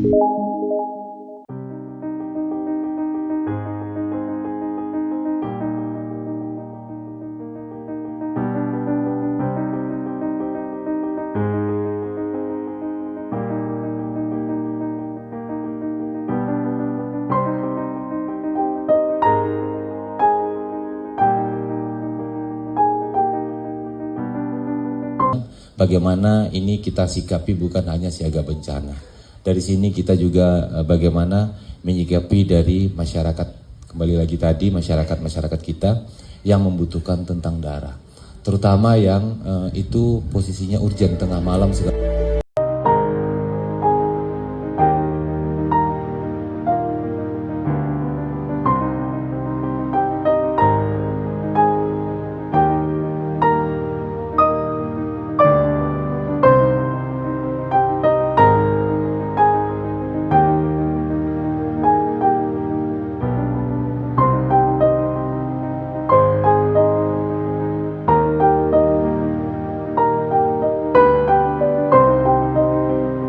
Bagaimana ini kita sikapi bukan hanya siaga bencana. Dari sini kita juga bagaimana menyikapi dari masyarakat, kembali lagi tadi masyarakat kita yang membutuhkan tentang darah. Terutama yang itu posisinya urgent tengah malam segala.